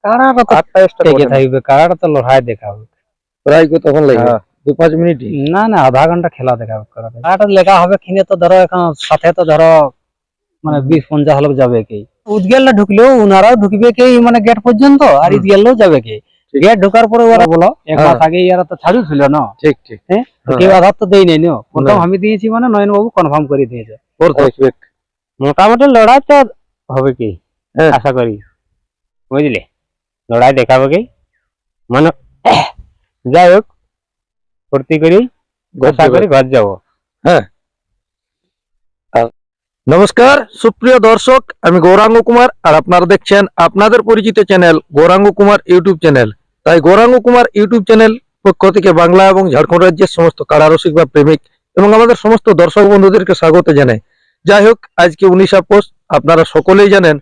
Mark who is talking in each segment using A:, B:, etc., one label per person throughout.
A: কাড়াটা তো
B: 8টা স্টার্ট
A: টেকে থাকবে, কাড়াটা তো লড়াই দেখাবে।
B: প্রায় কতক্ষণ লাগবে? 2-5 মিনিট?
A: না না, আধা ঘন্টা খেলা দেখাবে। কাড়াটা লেখা হবে কিনে তো ধরো এখন সাথে তো ধরো মানে 20-50 লোক যাবে কি, উদ্গেলটা ঢুকলেও উনারাও ঢুকবে কি মানে গেট পর্যন্ত, আর ইদগেলও যাবে কি। গেট ঢোকার পরে ওরা বলো এক মাস আগে এরা তো ছাড়ু ছিল না।
B: ঠিক ঠিক।
A: হ্যাঁ, কেউ আধার তো দেই নাই। প্রথম আমি দিয়েছি মানে নয়ন বাবু কনফার্ম করে দিয়েছে। মোটামুটি লড়াই তো হবে কি আশা করি, বুঝলে, লড়াই দেখাবে কি মানে যাই হোক ফুর্তি করি আশা করি ঘর যাবো।
B: হ্যাঁ, নমস্কার সুপ্রিয় দর্শক, আমি গৌরাঙ্গ কুমার আর আপনারা দেখছেন আপনাদের পরিচিত channel Gauranga Kumar YouTube channel. তাই গৌরাঙ্গ কুমার ইউটিউব চ্যানেল পক্ষ থেকে বাংলা এবং ঝাড়খণ্ড রাজ্যের সমস্ত কাড়ারসিক বা প্রেমিক এবং আমাদের সমস্ত দর্শক বন্ধুদেরকে স্বাগত জানাই। যাই হোক, আজকে 19 আগস্ট, আপনারা সকলেই জানেন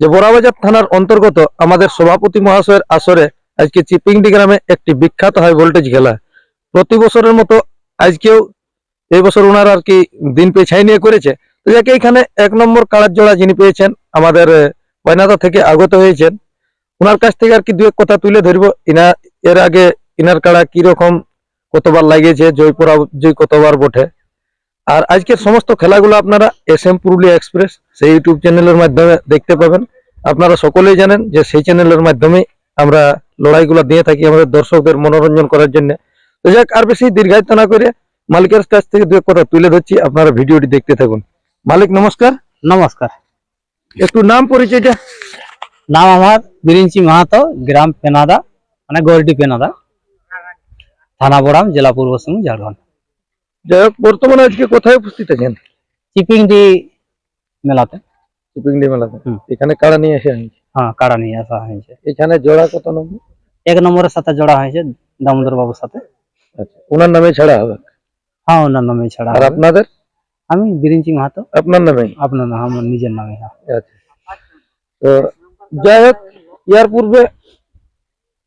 B: যে বড়াবাজার থানার অন্তর্গত আমাদের সভাপতি মহাশয়ের আসরে আজকে চিপিংডি গ্রামে একটি বিখ্যাত হাই ভোল্টেজ খেলা। প্রতি বছরের মতো আজকেও এই বছর ওনারা আর কি দিন পেছাই নিয়ে করেছে। তো যাকে এখানে 1 নম্বর কাড়ার জোড়া যিনি পেয়েছেন আমাদের বয়নাদা থেকে আগত হয়েছেন, ওনার কাছ থেকে আর কি 2 এক কথা তুলে ধরবো। এর আগে ইনার কাড়া কিরকম কতবার লাগিয়েছে, জয় কতবার বটে। আর আজকের সমস্ত খেলাগুলো আপনারা SM পুরুলিয়া এক্সপ্রেস সেই ইউটিউব চ্যানেলের মাধ্যমে দেখতে পাবেন। আপনারা সকলেই জানেন যে সেই চ্যানেলের মাধ্যমে আমরা লড়াইগুলো দিয়ে থাকি আমাদের দর্শকদের মনোরঞ্জন করার জন্য। তো যাক, আর বেশি দীর্ঘায়িত না করে মালিকের কাছ থেকে 2 এক কথা তুলে ধরছি, আপনারা ভিডিওটি দেখতে থাকুন। মালিক নমস্কার।
A: নমস্কার।
B: একটু নাম পরিচয়টা?
A: নাম আমার বিরিঞ্চি মাহাতো, গ্রাম পেনাদা মানে গোলটি পেনাদা, থানা বড়াম, জেলা পূর্ব সিংভূম, ঝাড়খণ্ড।
B: যাই হোক, বর্তমানে আজকে কোথায় উপস্থিত আছেন?
A: চিপিংডি মেলাতে।
B: চিপিংডি মেলাতে এখানে কাড়া নিয়ে এসে হয়েছে?
A: হ্যাঁ, কাড়া নিয়ে আসা হয়েছে।
B: এখানে জোড়া কত নম্বর?
A: 1 নম্বরের সাথে জোড়া হয়েছে দামোদর বাবুর সাথে।
B: আচ্ছা, ওনার নামে ছাড়া হবে?
A: হ্যাঁ, ওনার নামে ছাড়া।
B: আর আপনাদের?
A: আমি বিরিঞ্চি মাহাতো।
B: আপনার নামেই?
A: আপনার নাম, আমার নিজের নামে।
B: আচ্ছা, তো যাই হোক, ইয়ার পূর্বে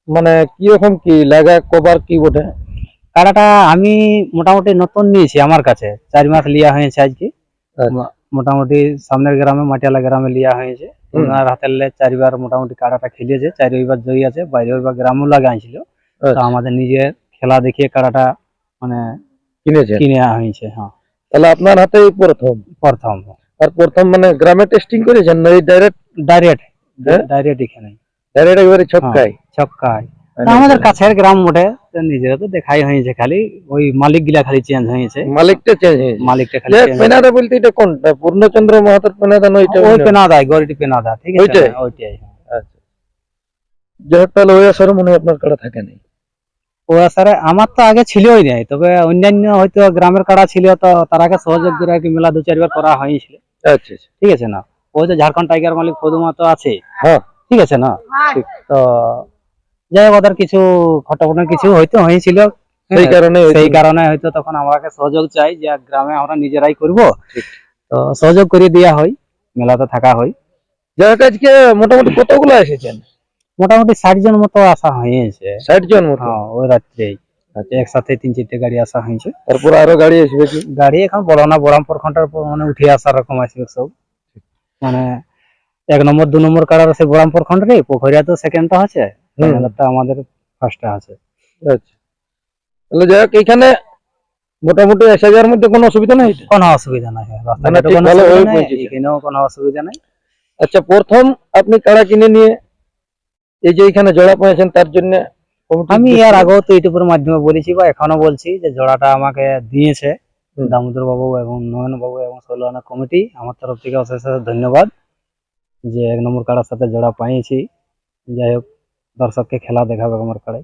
B: মানে কিরকম কি লাগা কবার কি বটে?
A: কাড়াটা আমি মোটামুটি নতুন নিয়েছি, আমার কাছে 4 মাস লিয়া হয়েছে আজকে। মোটামুটি সামনের গ্রামে মাটিয়ালা গ্রামে লিয়া হয়েছে। ওনার হাতে 4 বার মোটামুটি কাড়াটা খেলিয়েছে, 4 বার জয়ী আছে, বাইরে ওইবার গ্রামও লাগাইছিল। তো আমাদের নিজের খেলা দেখিয়ে কাড়াটা মানে কিনে হয়েছে। হ্যাঁ,
B: তাহলে আপনার হাতে প্রথম?
A: প্রথম।
B: আর প্রথম মানে গ্রামে টেস্টিং করেছেন না
A: ডাইরেক্ট এখানে
B: ডাইরেক্ট একবারে ছক্কায়?
A: ছক্কায়। আমাদের কাছের গ্রাম মোটে, নিজেরা তো দেখাই হয়েছে, খালি ওই মালিক গিলা খালি চেঞ্জ হয়েছে।
B: মালিকটা চেঞ্জ হয়েছে?
A: মালিকটা খালি
B: পেনাদা বলতে এটা কোনটা? পূর্ণচন্দ্র মাহাতোর পেনাদা নয়?
A: ওই পেনাদা, গরিটি পেনাদা, ঠিক আছে, ওইটাই।
B: আচ্ছা, যাই হোক, তাহলে ওই আসরে মনে হয় আপনার কাড়া থাকে নাই?
A: ওই আসরে আমার তো আগে ছিলই নাই, তবে অন্যান্য হয়তো গ্রামের কাড়া ছিল, তো তার আগে সহযোগ করে আর কি মেলা 2-4 বার করা হয়েছিল।
B: আচ্ছা,
A: ঠিক আছে না, ওই তো ঝাড়খণ্ড টাইগার মালিক পদুমা তো আছে।
B: হ্যাঁ,
A: ঠিক আছে না। তো যাই হোক, ওদের কিছু ঘটনা কিছু হয়তো হয়েছিল, সেই কারণে হয়তো তখন আমাকে সহযোগ চাই যে গ্রামে আমরা নিজেরাই করব, তো সহযোগ করে দেওয়া হয়, মেলাতে থাকা হয়।
B: যাই হোক, আজকে মোটামুটি কতগুলো এসেছেন?
A: মোটামুটি 60 জন মতো আসা হয়েছে।
B: 60 জন মতো?
A: হ্যাঁ, ওই রাত্রেই একসাথে 3-4টে গাড়ি আসা হয়েছে।
B: তারপর আরো গাড়ি আসবে কি?
A: গাড়ি এখন বড় না, বড়ামপুর খন্ডের মানে উঠে আসার রকম আসবে সব। মানে 1 নম্বর 2 নম্বর কাড়ার আছে বড়ামপুর খন্ডে, পোখরিয়া তো সেকেন্ডটা আছে, আমাদের ফার্স্টটা আছে।
B: আচ্ছা, তাহলে যাই হোক, এখানে মোটামুটি 10,000 মধ্যে কোনো অসুবিধা নাই?
A: কোনো অসুবিধা নাই, এখানেও কোনো অসুবিধা নাই।
B: আচ্ছা, প্রথম আপনি কাড়া কিনে নিয়ে এই যে এখানে জোড়া পেয়েছেন, তার জন্য
A: আমি এর আগেও তো ইউটিউবের মাধ্যমে বলেছি বা এখনো বলছি যে জোড়াটা আমাকে দিয়েছে দামোদর বাবু এবং নয়ন বাবু এবং সৌলানা কমিটি, আমার তরফ থেকে অশেষ ধন্যবাদ যে 1 নম্বর কাড়ার সাথে জোড়া পাইছি। যাই হোক, দর্শককে খেলা দেখাবে আমার কাড়াই।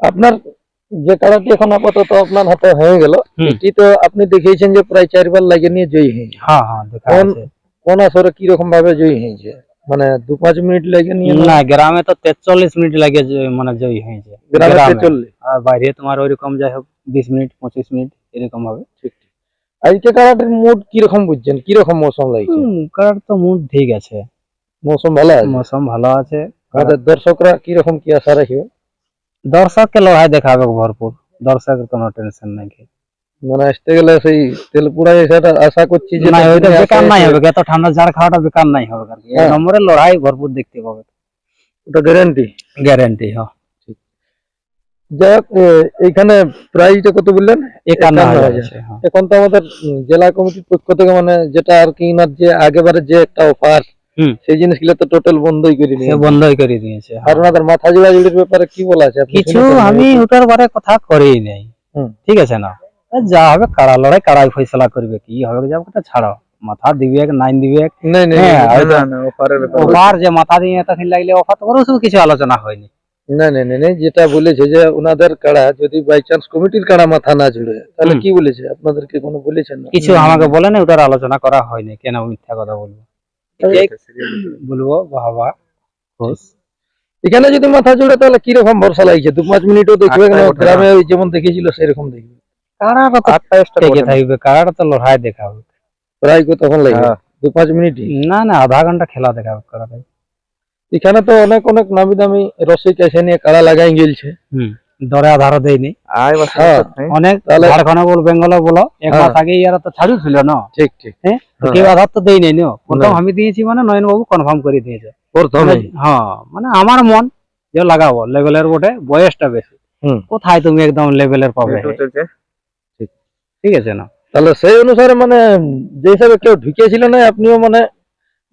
B: আপনার যে কাড়াটি এখন আপাতত আপনার হাতে হয়ে গেল, এটি তো আপনি দেখিয়েছেন যে প্রায় 4 বার লাগে নিয়ে জয়ী হয়েছে।
A: হ্যাঁ হ্যাঁ, দেখা আছে।
B: কোন আসরে কি রকম ভাবে জয়ী হয়েছে? মানে 2-5 মিনিট লাগে নিয়ে?
A: না, গ্রামে তো 43 মিনিট লাগে মানে জয়ী হয়েছে
B: গ্রামে 43।
A: আর বাইরে তোমার ওইরকম যাই হোক 20 মিনিট 25 মিনিট এরকম হবে।
B: ঠিক। আজকে কাড়াটির মুড কি রকম বুঝছেন? কি রকম মৌসুম লাগছে?
A: কাড়ার তো মুড ঠিক আছে,
B: মৌসুম ভালো আছে?
A: মৌসুম ভালো আছে।
B: আমাদের দর্শকরা কি রকম কি আশা রাখবে?
A: দর্শককে লড়াই দেখাবে ভরপুর, দর্শকের কোনো টেনশন নাই।
B: মানে আসতে গেলে সেই তেল পুড়াই সেটা আশা করছি যে
A: বেকার নাই হবে, এত ঠান্ডা ঝাড় খাওয়াটা বেকার নাই হবে। 1 নম্বরের লড়াই ভরপুর দেখতে পাবে।
B: ওটা গ্যারান্টি।
A: গ্যারান্টি। হ্যাঁ,
B: যাই হোক, এইখানে প্রাইসটা কত বললেন?
A: 51,000
B: 51,000।
A: আছে। হ্যাঁ,
B: এখন তো আমাদের জেলা কমিটির পক্ষ থেকে মানে যেটা আর কি না, যে আগেবারে যে একটা অফার,
A: হুম,
B: সেই জিনিসগুলো তো টোটাল বন্ধই করে
A: সে
B: নিয়েছে।
A: বন্ধই করে দিয়েছে।
B: আর
A: হ্যাঁ।
B: ওনাদের মাথা জোড়াজুড়ির ব্যাপারে কি বলা আছে আপনি
A: কিছু
B: শুনেছেন?
A: আমি ওটার বারে কথা করেই নাই।
B: হুম।
A: ঠিক আছে না, যা হবে কারা লড়াই কারাই ফয়সলা করবে, কি হবে যা ওটা ছাড়ো, মাথা দিবে নাই দিবে।
B: নাই নাই
A: হ্যাঁ, হয়তো
B: অফারের ব্যাপার
A: ওভার যে মাথা দিয়ে তখন লাগলে অফার তো ওরও কিছু আলোচনা হয়নি।
B: না না না, যেটা বলেছে যে ওনাদের কাড়া যদি বাই চান্স কমিটির কাড়া মাথা না জুড়ে, তাহলে কি বলেছে আপনাদেরকে কোনো বলেছেন না?
A: কিছু আমাকে বলে না, ওটার আলোচনা করা হয়নি। কেন মিথ্যা কথা বলবো, বলবো বাবা খুশ।
B: এখানে যদি মাথা জুড়ে তাহলে কিরকম ভরসা লাগছে? 2-5 মিনিটও দেখবে না, গ্রামে ওই যেমন দেখেছিল সেরকম দেখবে।
A: কারাটা তো টেকে থাকবে, কারাটা তো লড়াই দেখাবে।
B: প্রায় কতক্ষণ লাগবে? 2-5 মিনিট?
A: না না, আধা ঘন্টা খেলা দেখাবে কারাটাই।
B: এখানে তো অনেক অনেক নামি দামি রসিক এসে নিয়ে কাড়া লাগাই গেলছে।
A: দরে আধারও দেয়নি অনেক।
B: তাহলে-
A: ঝাড়খণ্ডে বল, বেঙ্গলে বলো, এক মাস আগে ইয়ারা তো ছাড়ু ছিল না।
B: ঠিক ঠিক।
A: হ্যাঁ, তো কেউ আধার তো দেই নাই। প্রথম আমি দিয়েছি, মানে নয়ন বাবু কনফার্ম করে দিয়েছে
B: প্রথমে
A: হ্যাঁ, মানে আমার মন যে লাগাবো লেভেলের বটে, বয়সটা বেশি, কোথায় তুমি একদম লেভেলের পাবে। ঠিক আছে না,
B: তাহলে সেই অনুসারে মানে যে হিসাবে কেউ ঢুকিয়েছিল না, আপনিও মানে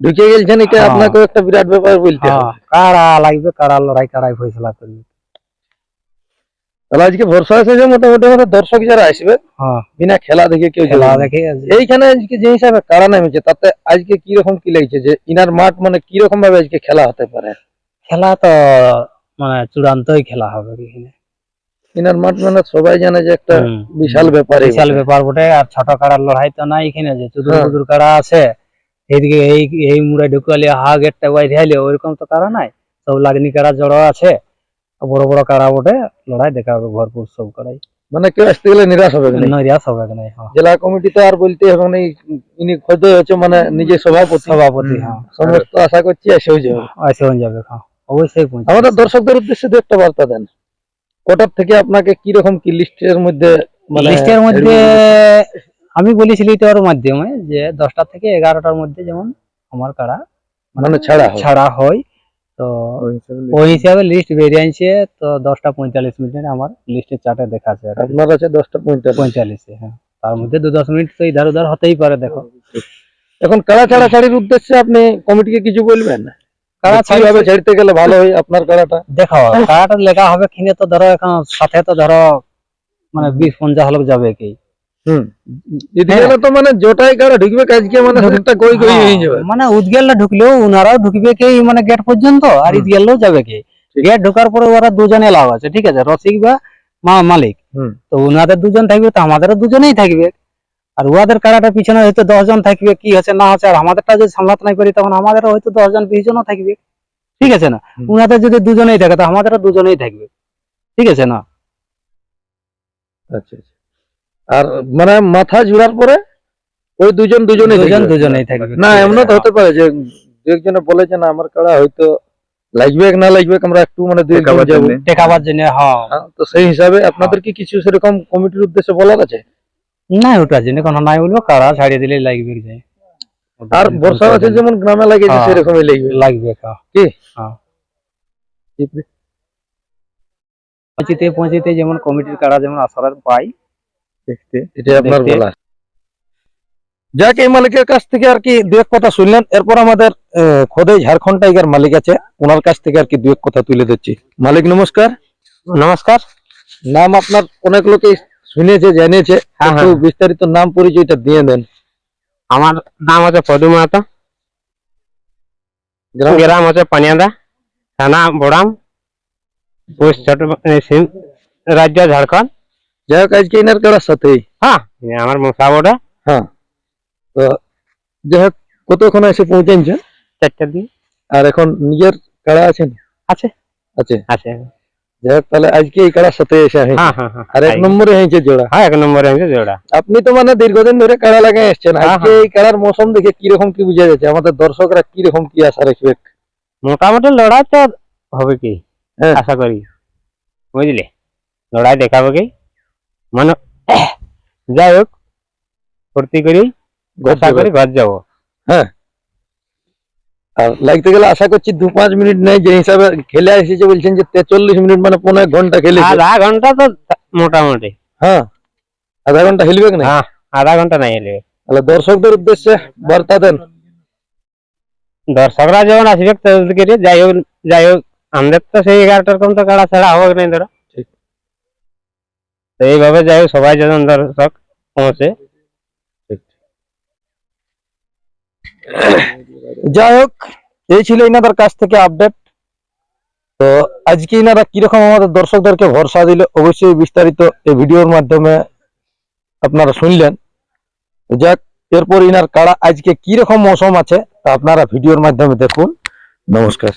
B: ঢুকে গেলছেন, এটা
A: হ্যাঁ।
B: আপনাকেও একটা বিরাট ব্যাপার বলতে হবে।
A: হ্যাঁ, কারা লাগবে, কারা লড়াই, কারাই ফয়সলা করবে।
B: তাহলে আজকে ভরসা আছে যে মোটামুটি আমাদের দর্শক যারা আসবে
A: হ্যাঁ,
B: বিনা খেলা দেখে কেউ
A: খেলা
B: যাবে না।
A: দেখে
B: এইখানে আজকে যে হিসাবে কারা নেমেছে, তাতে আজকে কি রকম কি লাগছে যে ইনার মাঠ মানে কি রকম ভাবে আজকে খেলা হতে পারে?
A: খেলা তো মানে চূড়ান্তই খেলা হবে এখানে।
B: ইনার মাঠ মানে সবাই জানে যে একটা বিশাল ব্যাপার।
A: বিশাল ব্যাপার বটে। আর ছোট কাড়ার লড়াই তো নাই এখানে, যে চুদুর
B: হ্যাঁ।
A: বুদুর কাড়া আছে এইদিকে, এই মুড়ে ঢুকালে হা গেটটা বাইরে হাইলে, ওইরকম তো কাড়া নাই। সব লাগনি কাড়া জড়ো আছে, বড় বড় কাড়া বটে, লড়াই দেখা হবে ভরপুর সব কাড়াই।
B: মানে কেউ আসতে গেলে নিরাশ হবে না।
A: নৈরাশ হবে না। হ্যাঁ,
B: জেলা কমিটি তো আর বলতে হবে না, ইনি খোদ হচ্ছে মানে নিজের
A: সভাপতি। হ্যাঁ,
B: সমস্ত আশা করছি এসেও যাবে।
A: আসে যাবে। হ্যাঁ, অবশ্যই পৌঁছে
B: আমাদের দর্শকদের উদ্দেশ্যে দু একটা বার্তা দেন। কোটার থেকে আপনাকে কি রকম কি লিস্টের মধ্যে মানে
A: লিস্টের মধ্যে আমি বলেছিলি তোর মাধ্যমে যে 10টা থেকে 11টার মধ্যে যেমন আমার কাড়া
B: মানে
A: ছাড়া হয়। তো ওই হিসাবে লিস্ট বেরিয়ে আনছে। তো 10টা 45 মিনিটে আমার লিস্টের চার্টে দেখাচ্ছে
B: আপনার আছে 10টা 45।
A: হ্যাঁ, তার মধ্যে 2-10 মিনিট তো ইধার উধার হতেই পারে। দেখো,
B: এখন কাড়া ছাড়াছাড়ির উদ্দেশ্যে আপনি কমিটিকে কিছু বলবেন?
A: কাড়া
B: কিভাবে ছাড়তে গেলে ভালো হয় আপনার কাড়াটা?
A: দেখো, কাড়াটা লেখা হবে কিনে, তো ধরো এখন সাথে তো ধরো মানে 20-50 লোক যাবে কি।
B: এদিকে তো মানে জোটাই কাড়া ঢুকবে আজকে, মানে একটা গই গই হয়ে যাবে।
A: মানে উদগেলটা ঢুকলেও উনারাও ঢুকবে কি মানে গেট পর্যন্ত, আর ইদগেলও যাবে কি। গেট ঢোকার পরে ওরা দুজনে লাভ আছে, ঠিক আছে, রসিক বা মালিক। তো উনাদের দুজন থাকবে, তো আমাদেরও দুজনেই থাকবে। আর উহাদের কাড়াটা পিছনে হয়তো 10 জন থাকবে, কি হচ্ছে না হচ্ছে। আর আমাদেরটা যদি সামলাতে নাই পারি, তখন আমাদেরও হয়তো 10 জন 20 জনও থাকবে। ঠিক আছে না, উনাদের যদি দুজনেই থাকে, তো আমাদেরও দুজনেই থাকবে। ঠিক আছে না।
B: আচ্ছা আচ্ছা। আর মানে মাথা জুড়ার পরে ওই দুজনেই
A: থাকবে।
B: না, এমনও তো হতে পারে যে দু একজনে বলে যে না আমার কাড়া হয়তো লাগবে না লাগবে, আমরা একটু মানে দুই একজন যাবো
A: দেখাবার জন্য। হ্যাঁ,
B: তো সেই হিসাবে আপনাদের কি কিছু সেরকম কমিটির উদ্দেশ্যে বলার আছে?
A: না, ওটার জন্য কোনো নাই বলবো, কাড়া ছাড়িয়ে দিলে লাগবে যায়।
B: আর বর্ষা আছে যেমন গ্রামে লাগে যে সেরকমই লাগবে কি।
A: পৌঁছিতে যেমন কমিটির কাড়া যেমন আসার পাই দেখতে,
B: এটা আপনার বলা। যাক, এই মালিকের কাছ থেকে আর কি দু এক কথা শুনলেন। এরপর আমাদের খোদে ঝাড়খণ্ড টাইগার মালিক আছে, ওনার কাছ থেকে আর কি দু এক কথা তুলে দিচ্ছি। মালিক নমস্কার।
A: নমস্কার।
B: নাম আপনার অনেক লোকে শুনেছে জেনেছে, একটু বিস্তারিত নাম পরিচয়টা দিয়ে দেন।
A: আমার নাম আছে পদু মাহাতো, গ্রাম আছে পানিয়াদা, থানা বড়াম, পোস্ট ছোট রাজ্য ঝাড়খণ্ড।
B: যাই হোক, আজকে এনার কাড়ার সাথেই
A: হ্যাঁ, আমার মশা বড়া।
B: হ্যাঁ, তো যাই হোক, কতক্ষণ এসে পৌঁছেছেন?
A: 4টার দিকে।
B: আর এখন নিজের কাড়া আছেন?
A: আছে
B: আছে
A: আছে।
B: যাই হোক, তাহলে আজকে এই কাড়ার সাথে এসে আর 1 নম্বরে হয়েছে জোড়া।
A: হ্যাঁ, 1 নম্বরে হয়েছে জোড়া।
B: আপনি তো মানে দীর্ঘদিন ধরে কাড়া লাগাই এসছেন, আজকে এই কাড়ার মৌসুম দেখে কিরকম কি বুঝা যাচ্ছে? আমাদের দর্শকরা কিরকম কি আশা রাখবে?
A: মোটামুটি লড়াই তো হবে কি আশা করি, বুঝলে, লড়াই দেখাবো কি মানে। যাই হোক, ফুর্তি করি, আশা করি ঘর যাবো।
B: হ্যাঁ, আর লাগতে গেলে আশা করছি 2-5 মিনিট নেই, যে হিসাবে খেলে এসেছে বলছেন যে 43 মিনিট মানে 1.5 ঘন্টা খেলেছে।
A: আধা ঘন্টা তো মোটামুটি।
B: হ্যাঁ, আধা ঘন্টা খেলবে না?
A: হ্যাঁ, আধা ঘন্টা নাই এলে।
B: তাহলে দর্শকদের উদ্দেশ্যে বার্তা দেন।
A: দর্শকরা যখন আসবে তাদেরকে যাই হোক আমাদের তো সেই 11টার কম তো কাড়া ছাড়া হবে নাই ধরো।
B: ঠিক।
A: তো এইভাবে যাই হোক সবাই যেন দর্শক পৌঁছে।
B: যাই হোক, এই ছিল ইনাদের কাছ থেকে আপডেট। তো আজকে ইনারা কিরকম আমাদের দর্শকদেরকে ভরসা দিল অবশ্যই বিস্তারিত এই ভিডিওর মাধ্যমে আপনারা শুনলেন। যাক, এরপর ইনার কাড়া আজকে কিরকম মৌসুম আছে তা আপনারা ভিডিওর মাধ্যমে দেখুন। নমস্কার।